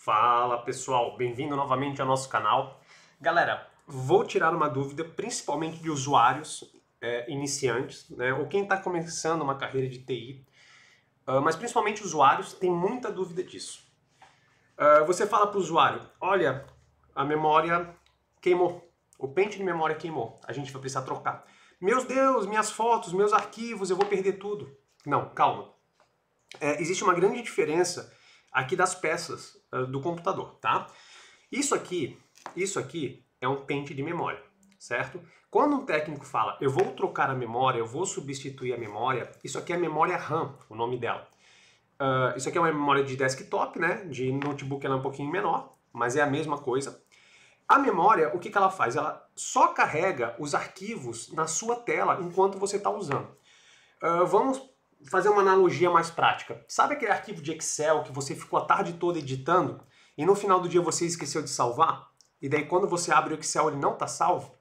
Fala pessoal, bem-vindo novamente ao nosso canal. Galera, vou tirar uma dúvida principalmente de usuários iniciantes, né, ou quem está começando uma carreira de TI, mas principalmente usuários tem muita dúvida disso. Você fala para o usuário, olha, a memória queimou, o pente de memória queimou, a gente vai precisar trocar. Meu Deus, minhas fotos, meus arquivos, eu vou perder tudo. Não, calma. Existe uma grande diferença aqui das peças do computador, tá? Isso aqui é um pente de memória, certo? Quando um técnico fala, eu vou trocar a memória, eu vou substituir a memória, isso aqui é a memória RAM, o nome dela. Isso aqui é uma memória de desktop, né? De notebook ela é um pouquinho menor, mas é a mesma coisa. A memória, o que ela faz? Ela só carrega os arquivos na sua tela enquanto você está usando. Vamos fazer uma analogia mais prática. Sabe aquele arquivo de Excel que você ficou a tarde toda editando e no final do dia você esqueceu de salvar? E daí quando você abre o Excel ele não está salvo?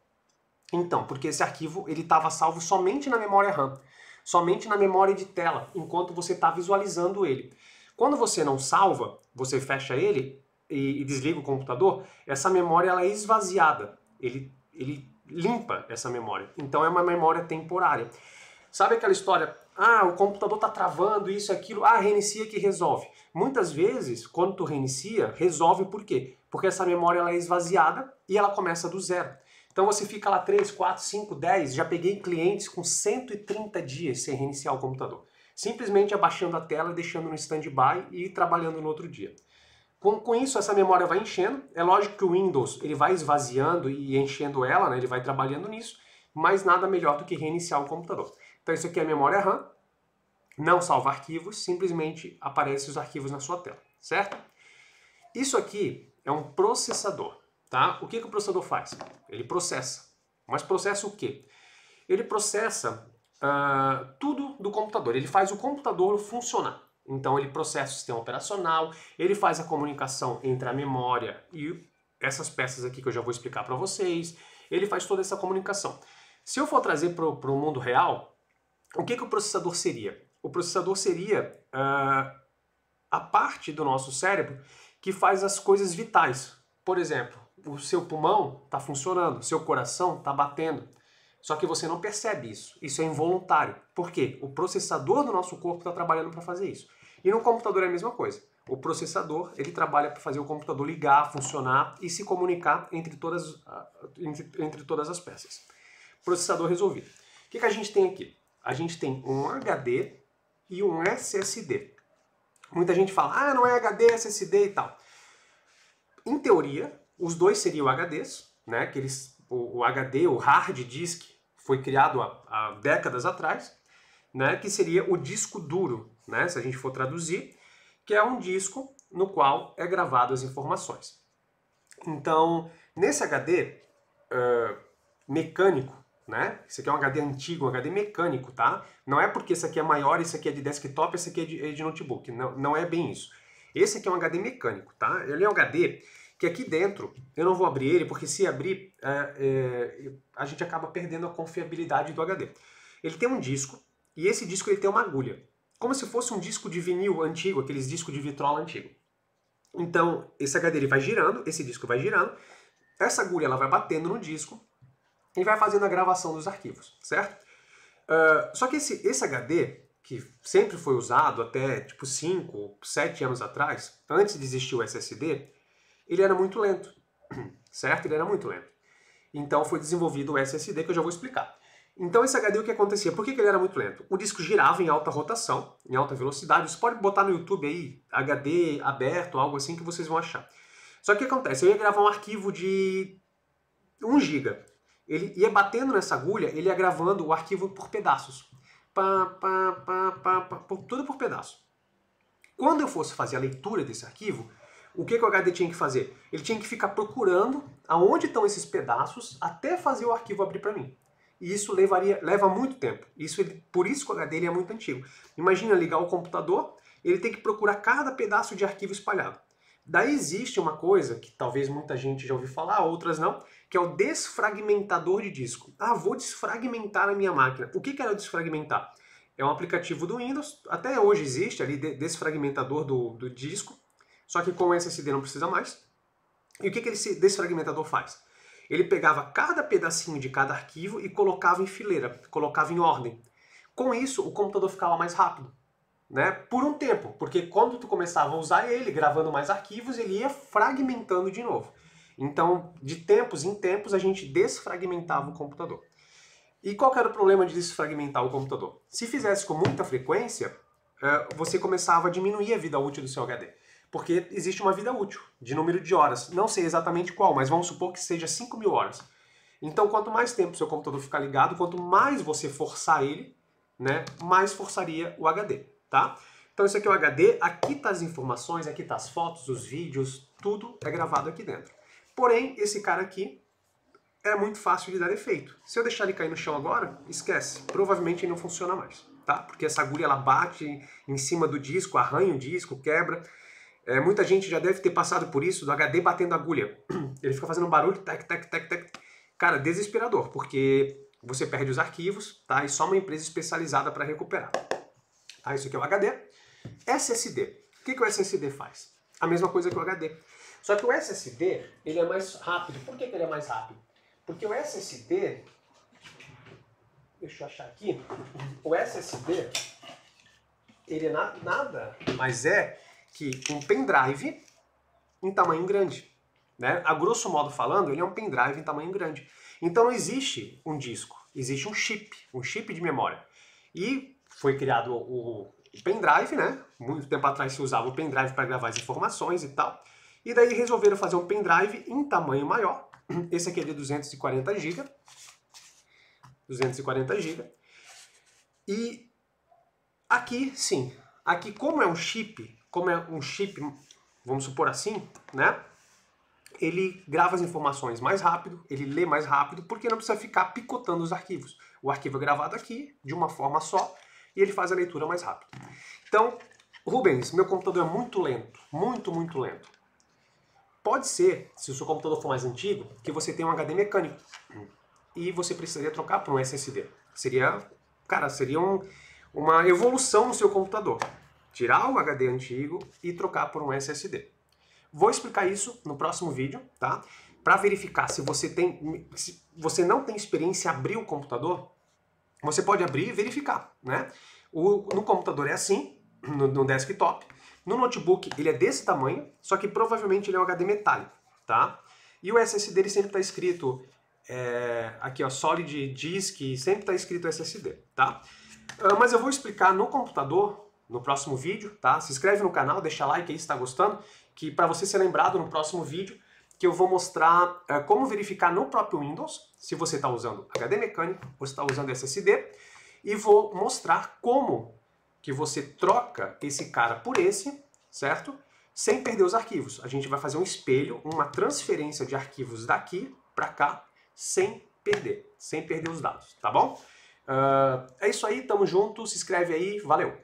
Então, porque esse arquivo ele estava salvo somente na memória RAM, somente na memória de tela, enquanto você está visualizando ele. Quando você não salva, você fecha ele e desliga o computador, essa memória ela é esvaziada, ele limpa essa memória. Então é uma memória temporária. Sabe aquela história, o computador está travando, isso, aquilo, reinicia que resolve. Muitas vezes, quando tu reinicia, resolve por quê? Porque essa memória ela é esvaziada e ela começa do zero. Então você fica lá 3, 4, 5, 10, já peguei clientes com 130 dias sem reiniciar o computador. Simplesmente abaixando a tela, deixando no stand-by e trabalhando no outro dia. Com isso, essa memória vai enchendo. É lógico que o Windows ele vai esvaziando e enchendo ela, né? Ele vai trabalhando nisso, mas nada melhor do que reiniciar o computador. Então isso aqui é a memória RAM, não salva arquivos, simplesmente aparecem os arquivos na sua tela, certo? Isso aqui é um processador, tá? O que o processador faz? Ele processa. Mas processa o quê? Ele processa tudo do computador, ele faz o computador funcionar. Então ele processa o sistema operacional, ele faz a comunicação entre a memória e essas peças aqui que eu já vou explicar para vocês, ele faz toda essa comunicação. Se eu for trazer para o mundo real, o que o processador seria? O processador seria a parte do nosso cérebro que faz as coisas vitais. Por exemplo, o seu pulmão está funcionando, o seu coração está batendo. Só que você não percebe isso. Isso é involuntário. Por quê? O processador do nosso corpo está trabalhando para fazer isso. E no computador é a mesma coisa. O processador ele trabalha para fazer o computador ligar, funcionar e se comunicar entre todas as peças. Processador resolvido. O que a gente tem aqui? A gente tem um HD e um SSD. Muita gente fala, não é HD, é SSD e tal. Em teoria, os dois seriam HDs, né? O HD, o hard disk, foi criado há décadas atrás, né? Que seria o disco duro, né? Se a gente for traduzir, que é um disco no qual é gravado as informações. Então, nesse HD mecânico, né? Esse aqui é um HD antigo, um HD mecânico, tá? Não é porque esse aqui é maior, esse aqui é de desktop, esse aqui é de notebook. Não é bem isso. Esse aqui é um HD mecânico, tá? Ele é um HD que aqui dentro, eu não vou abrir ele, porque se abrir, a gente acaba perdendo a confiabilidade do HD. Ele tem um disco, e esse disco ele tem uma agulha. Como se fosse um disco de vinil antigo, aqueles discos de vitrola antigo. Então, esse HD ele vai girando, esse disco vai girando, essa agulha ela vai batendo no disco, e vai fazendo a gravação dos arquivos, certo? Só que esse HD, que sempre foi usado até tipo 5, 7 anos atrás, antes de existir o SSD, ele era muito lento, certo? Ele era muito lento. Então foi desenvolvido o SSD, que eu já vou explicar. Então esse HD, o que acontecia? Por que ele era muito lento? O disco girava em alta rotação, em alta velocidade. Você pode botar no YouTube aí, HD aberto, algo assim que vocês vão achar. Só que o que acontece? Eu ia gravar um arquivo de 1 GB. Ele ia batendo nessa agulha, ele ia gravando o arquivo por pedaços. Tudo por pedaço. Quando eu fosse fazer a leitura desse arquivo, o que o HD tinha que fazer? Ele tinha que ficar procurando aonde estão esses pedaços até fazer o arquivo abrir para mim. E isso leva muito tempo. Por isso que o HD ele é muito antigo. Imagina ligar o computador, ele tem que procurar cada pedaço de arquivo espalhado. Daí existe uma coisa que talvez muita gente já ouviu falar, outras não, que é o desfragmentador de disco. Vou desfragmentar a minha máquina. O que era o desfragmentar? É um aplicativo do Windows, até hoje existe ali, desfragmentador do disco. só que com o SSD não precisa mais. E o que esse desfragmentador faz? Ele pegava cada pedacinho de cada arquivo e colocava em fileira, colocava em ordem. Com isso, o computador ficava mais rápido, né? Por um tempo, porque quando tu começava a usar ele, gravando mais arquivos, ele ia fragmentando de novo. Então, de tempos em tempos, a gente desfragmentava o computador. E qual que era o problema de desfragmentar o computador? Se fizesse com muita frequência, você começava a diminuir a vida útil do seu HD. Porque existe uma vida útil de número de horas. Não sei exatamente qual, mas vamos supor que seja 5.000 horas. Então, quanto mais tempo o seu computador ficar ligado, quanto mais você forçar ele, né, mais forçaria o HD, tá? Então, isso aqui é o HD, aqui tá as informações, aqui tá as fotos, os vídeos, tudo é gravado aqui dentro. Porém, esse cara aqui é muito fácil de dar defeito. Se eu deixar ele cair no chão agora, esquece. Provavelmente ele não funciona mais, tá? Porque essa agulha, ela bate em cima do disco, arranha o disco, quebra. Muita gente já deve ter passado por isso, do HD batendo a agulha. Ele fica fazendo um barulho, tac, tac, tac, tac. Cara, desesperador, porque você perde os arquivos, tá? E só uma empresa especializada para recuperar. Tá? Isso aqui é o HD. SSD. O que o SSD faz? A mesma coisa que o HD. Só que o SSD, ele é mais rápido. Por que ele é mais rápido? Porque o SSD... Deixa eu achar aqui. O SSD, ele nada mais é que um pendrive em tamanho grande. Né? A grosso modo falando, ele é um pendrive em tamanho grande. Então não existe um disco, existe um chip de memória. E foi criado o pendrive, né? Muito tempo atrás se usava o pendrive para gravar as informações e tal. E daí resolveram fazer um pendrive em tamanho maior. Esse aqui é de 240 GB. 240 GB. E aqui, sim. Aqui, como é um chip, vamos supor assim, né? Ele grava as informações mais rápido, ele lê mais rápido, porque não precisa ficar picotando os arquivos. O arquivo é gravado aqui, de uma forma só, e ele faz a leitura mais rápido. Então, Rubens, meu computador é muito lento, muito lento. Pode ser, se o seu computador for mais antigo, que você tenha um HD mecânico, e você precisaria trocar por um SSD. Seria uma evolução no seu computador. Tirar o HD antigo e trocar por um SSD. Vou explicar isso no próximo vídeo, tá? Para verificar se você não tem experiência em abrir o computador, você pode abrir e verificar, né? No computador é assim, no desktop. No notebook ele é desse tamanho, só que provavelmente ele é um HD metálico, tá? E o SSD ele sempre está escrito aqui, ó, Solid Disk, sempre está escrito SSD, tá? Mas eu vou explicar no computador no próximo vídeo, tá? Se inscreve no canal, deixa like aí se está gostando, que para você ser lembrado no próximo vídeo, que eu vou mostrar como verificar no próprio Windows, se você está usando HD mecânico ou se está usando SSD, e vou mostrar como que você troca esse cara por esse, certo? Sem perder os arquivos. A gente vai fazer um espelho, uma transferência de arquivos daqui para cá, sem perder os dados, tá bom? É isso aí, tamo junto, se inscreve aí, valeu!